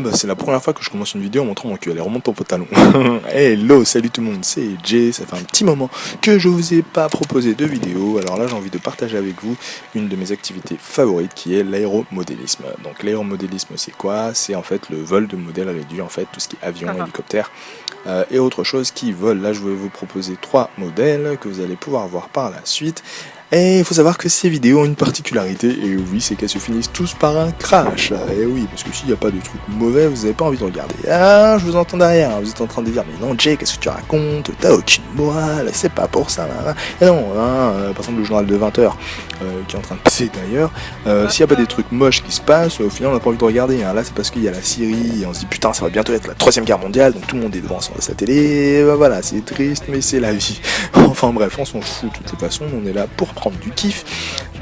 bah c'est la première fois que je commence une vidéo en montrant mon cul. Allez, remonte ton pantalon. Hello, salut tout le monde, c'est Jay. Ça fait un petit moment que je vous ai pas proposé de vidéo. Alors là, j'ai envie de partager avec vous une de mes activités favorites qui est l'aéromodélisme. Donc l'aéromodélisme, c'est quoi? C'est en fait le vol de modèles réduits, en fait, tout ce qui est avion, hélicoptère et autre chose qui volent. Là, je vais vous proposer 3 modèles que vous allez pouvoir voir par la suite. Et il faut savoir que ces vidéos ont une particularité, et oui, c'est qu'elles se finissent tous par un crash. Et oui, parce que s'il n'y a pas de trucs mauvais, vous n'avez pas envie de regarder. Ah, je vous entends derrière, vous êtes en train de dire, mais non, Jay, qu'est-ce que tu racontes? T'as aucune morale, c'est pas pour ça. Et non, par exemple, le journal de 20h, qui est en train de passer d'ailleurs, s'il n'y a pas des trucs moches qui se passent, au final, on n'a pas envie de regarder. Là, c'est parce qu'il y a la Syrie, et on se dit, putain, ça va bientôt être la 3ème guerre mondiale, donc tout le monde est devant sa télé, et bah, voilà, c'est triste, mais c'est la vie. Enfin bref, on s'en fout de toutes les façons, on est là pour prendre du kiff.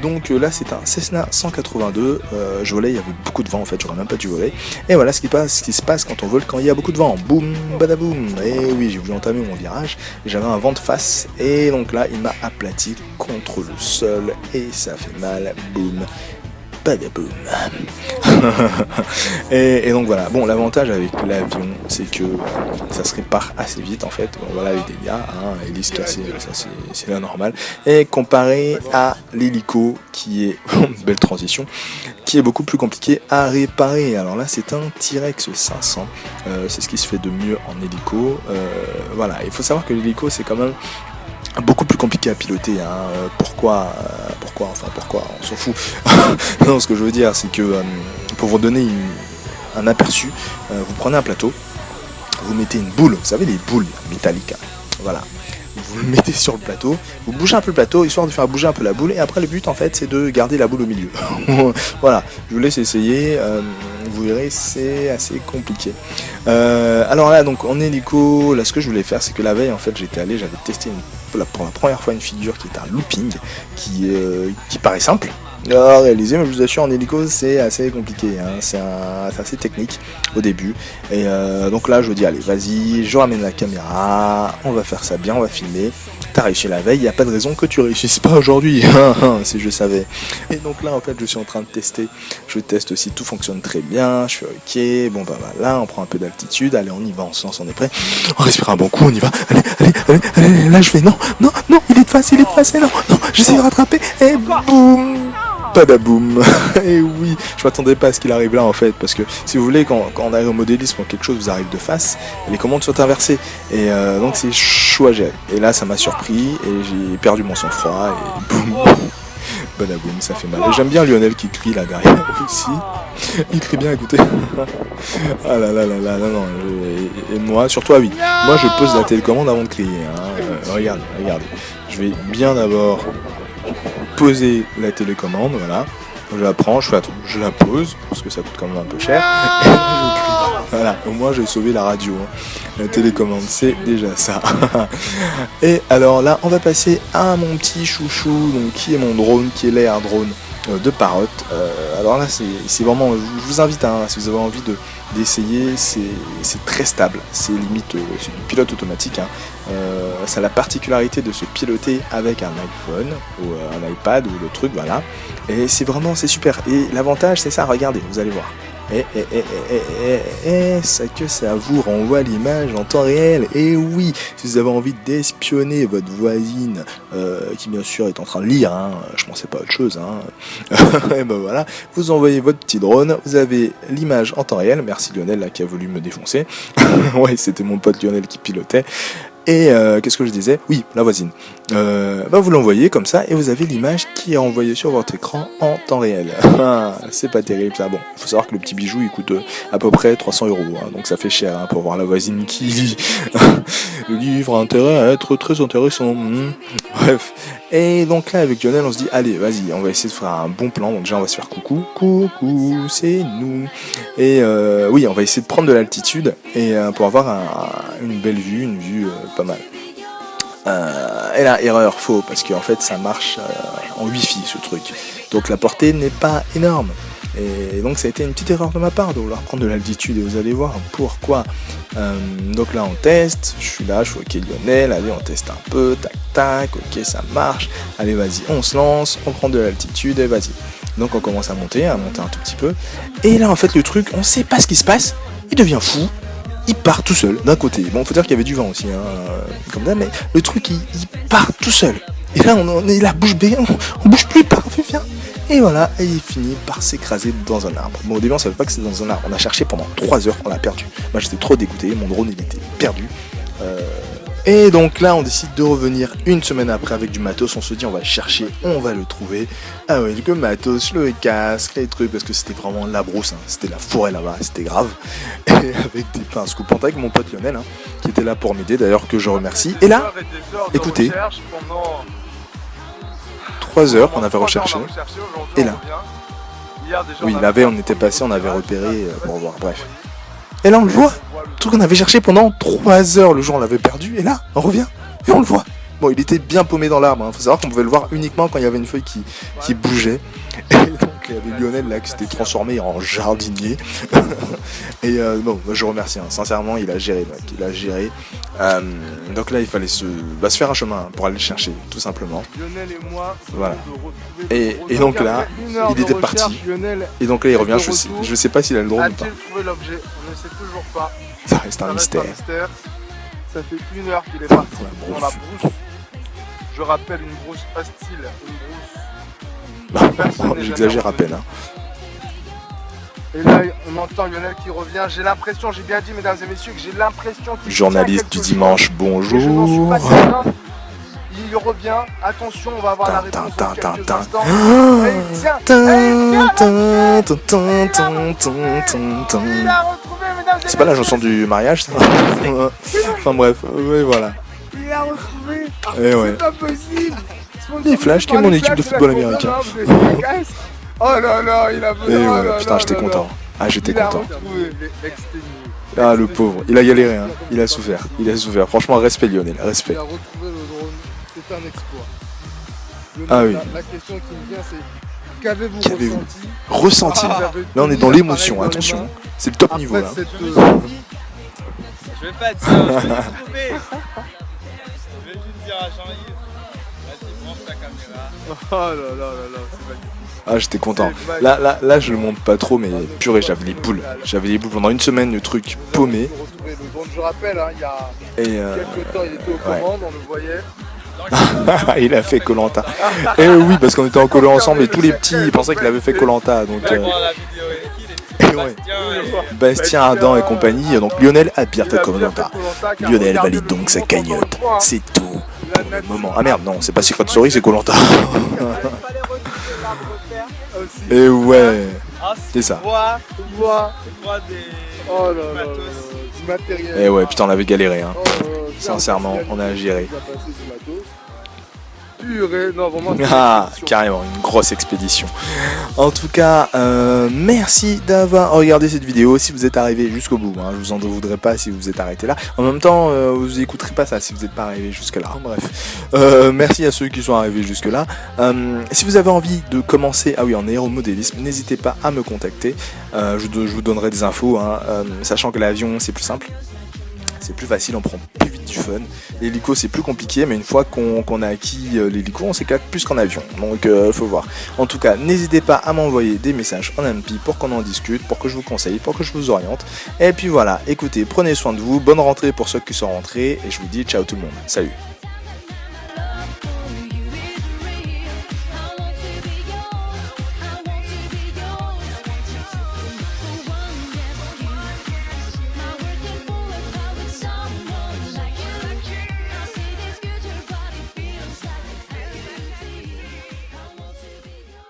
Donc là c'est un Cessna 182, je volais, il y avait beaucoup de vent en fait, j'aurais même pas dû voler. Et voilà ce qui se passe quand on vole quand il y a beaucoup de vent, boum, badaboum. Et oui, j'ai voulu entamer mon virage, j'avais un vent de face, et donc là il m'a aplati contre le sol, et ça fait mal, boum. Badaboum. et donc voilà, bon, l'avantage avec l'avion c'est que ça se répare assez vite en fait. Bon, voilà les dégâts, hélice cassée, ça c'est la normale, et comparé à l'hélico qui est belle transition, qui est beaucoup plus compliqué à réparer. Alors là c'est un T-Rex 500, c'est ce qui se fait de mieux en hélico. Voilà, il faut savoir que l'hélico c'est quand même beaucoup plus compliqué à piloter, pourquoi, on s'en fout. Non, ce que je veux dire, c'est que pour vous donner un aperçu, vous prenez un plateau, vous mettez une boule, vous savez les boules métalliques, voilà, vous le mettez sur le plateau, vous bougez un peu le plateau, histoire de faire bouger un peu la boule, et après le but en fait c'est de garder la boule au milieu. Voilà, je vous laisse essayer, vous verrez c'est assez compliqué. Alors là donc en hélico, là ce que je voulais faire c'est que la veille en fait j'avais testé pour la première fois une figure qui est un looping, qui paraît simple à réaliser, mais je vous assure en hélico c'est assez compliqué, c'est assez technique au début. Et donc là je vous dis allez vas-y, je ramène la caméra, on va faire ça bien, on va filmer. T'as réussi la veille, il n'y a pas de raison que tu réussisses pas aujourd'hui, si je savais. Et donc là en fait je suis en train de tester, je teste si tout fonctionne très bien, je fais ok, bon bah voilà, on prend un peu d'altitude, allez on y va, on se lance, on est prêt, on respire un bon coup, on y va, allez, là je fais non, il est de face, non, j'essaie de rattraper, et boum, badaboum. Et oui, je m'attendais pas à ce qu'il arrive là en fait, parce que si vous voulez, quand en aéromodélisme, quand quelque chose vous arrive de face, les commandes sont inversées, et donc c'est chaud à gérer. Et là ça m'a surpris, et j'ai perdu mon sang-froid, et boum, badaboum, ça fait mal. Et j'aime bien Lionel qui crie là derrière aussi, il crie bien, écoutez. Ah là, non, et moi, surtout, oui, moi je pose la télécommande avant de crier, regardez, je vais bien d'abord poser la télécommande, voilà, je la prends, je la pose, parce que ça coûte quand même un peu cher, et là je crie, voilà, au moins j'ai sauvé la radio, la télécommande, c'est déjà ça. Et alors là, on va passer à mon petit chouchou, donc qui est mon drone, qui est l'Air Drone de Parrot. Alors là, c'est vraiment, je vous invite, si vous avez envie d'essayer, c'est très stable, c'est limite, c'est du pilote automatique, ça a la particularité de se piloter avec un iPhone ou un iPad ou le truc, voilà, et c'est super. Et l'avantage c'est ça, regardez, vous allez voir. C'est que ça vous renvoie l'image en temps réel. Et oui, si vous avez envie d'espionner votre voisine, qui bien sûr est en train de lire, je pensais pas à autre chose, et ben voilà, vous envoyez votre petit drone, vous avez l'image en temps réel. Merci Lionel là qui a voulu me défoncer. Ouais, c'était mon pote Lionel qui pilotait. Et qu'est-ce que je disais? Oui, la voisine. Vous l'envoyez comme ça et vous avez l'image qui est envoyée sur votre écran en temps réel. C'est pas terrible ça. Bon, il faut savoir que le petit bijou il coûte à peu près 300 €, donc ça fait cher pour voir la voisine qui lit. Le livre a intérêt à être très intéressant. Bref. Et donc là avec Lionel on se dit allez vas-y, on va essayer de faire un bon plan. Donc déjà on va se faire coucou, c'est nous. Et oui, on va essayer de prendre de l'altitude et pour avoir une belle vue, pas mal. Et là, erreur, faux, parce qu'en fait ça marche en Wi-Fi ce truc, donc la portée n'est pas énorme, et donc ça a été une petite erreur de ma part de vouloir prendre de l'altitude, et vous allez voir pourquoi. Donc là on teste, je suis là, je fais ok Lionel, allez on teste un peu, tac, ok ça marche, allez vas-y on se lance, on prend de l'altitude et vas-y. Donc on commence à monter un tout petit peu, et là en fait le truc, on sait pas ce qui se passe, il devient fou, il part tout seul d'un côté. Bon, faut dire qu'il y avait du vent aussi, hein, comme ça, mais le truc, il part tout seul. Et là, on est la bouche bée, on bouge plus, il part, viens. Et voilà, et il finit par s'écraser dans un arbre. Bon, au début, on savait pas que c'était dans un arbre. On a cherché pendant 3 heures, on l'a perdu. Moi, j'étais trop dégoûté, mon drone, il était perdu. Et donc là, on décide de revenir une semaine après avec du matos. On se dit, on va le chercher, on va le trouver. Ah ouais, le matos, le casque, les trucs, parce que c'était vraiment la brousse. Hein. C'était la forêt là-bas, c'était grave. Et avec des pinces coupantes, avec mon pote Lionel, hein, qui était là pour m'aider, d'ailleurs, que je remercie. Et là, écoutez, 3 heures qu'on avait recherché. Et là, oui, il avait, on était passé, on avait repéré, pour voir, bref. Et là, on le voit. Le truc qu'on avait cherché pendant 3 heures, le jour on l'avait perdu, et là, on revient, et on le voit. Bon, il était bien paumé dans l'arbre, hein. Faut savoir qu'on pouvait le voir uniquement quand il y avait une feuille qui bougeait. Et donc, il y avait Lionel là qui s'était transformé en jardinier. Et bon, je remercie, hein. Sincèrement, il a géré, mec, il a géré. Donc là, il fallait se faire un chemin pour aller le chercher, tout simplement. Voilà. Et donc là, il était parti. Et donc là, il revient. Je sais pas s'il a le drone ou pas. Trouvé l'objet, on ne sait toujours pas. Ça reste un mystère. Ça fait 1 heure qu'il est parti dans la brousse. Je rappelle une brousse hostile, une brousse. J'exagère à peine. Hein. Et là, on entend Lionel qui revient. J'ai l'impression, j'ai bien dit, mesdames et messieurs, que j'ai l'impression qu'il journaliste du dimanche, bonjour. Je n'en suis pas certain. Il revient. Attention, on va avoir la réponse dans quelques instants. C'est pas la chanson du mariage, ça. Enfin bref, ouais, voilà. Il a retrouvé. Et ouais. C'est pas possible. Et Flash, qui est mon équipe de football américain. Oh là là, il a volé. Et ouais, putain, j'étais content. Ah, j'étais content. Retrouvé. Ah, le pauvre, il a galéré, hein. Il a souffert. Franchement, respect Lionel, respect. Il a retrouvé le drone. C'est un exploit. Ah oui. La question qui me vient, c'est qu'avez-vous ressenti? Là, on est dans l'émotion, attention. C'est le top niveau, là. Je vais pas te dire, je vais juste couper. Je vais juste dire à Jean-Yves, vas-y, branche ta caméra. Oh là là là là, c'est magnifique. Ah, j'étais content. Là, je le monte pas trop, mais purée, j'avais les boules. Pendant une semaine, le truc paumé. Je rappelle, hein, il y a quelques temps, il était aux commandes, on le voyait. Il a fait Koh-Lanta. Et oui, parce qu'on était en colo ensemble et tous les petits ils pensaient qu'il avait fait Koh-Lanta. Donc, ouais. Bastien, Adam et compagnie. Donc Lionel a bien fait Koh-Lanta. Lionel valide donc sa cagnotte. C'est tout pour le moment. Ah merde, non, c'est pas Secret Story, c'est Koh-Lanta. Et ouais, c'est ça. Oh là là, du matériel. Et ouais, putain, on avait galéré, hein. Sincèrement, on a géré. Ah, carrément, une grosse expédition. En tout cas, merci d'avoir regardé cette vidéo. Si vous êtes arrivé jusqu'au bout, hein, je vous en voudrais pas si vous êtes arrêté là. En même temps, vous écouterez pas ça si vous n'êtes pas arrivé jusque là. Bref, merci à ceux qui sont arrivés jusque là. Si vous avez envie de commencer, ah oui, en aéromodélisme, n'hésitez pas à me contacter. Je vous donnerai des infos, hein, sachant que l'avion c'est plus simple. C'est plus facile, on prend plus vite du fun. L'hélico c'est plus compliqué, mais une fois qu'on a acquis l'hélico, on s'éclate plus qu'en avion. Donc faut voir. En tout cas, n'hésitez pas à m'envoyer des messages en MP pour qu'on en discute, pour que je vous conseille, pour que je vous oriente. Et puis voilà, écoutez, prenez soin de vous, bonne rentrée pour ceux qui sont rentrés, et je vous dis ciao tout le monde. Salut.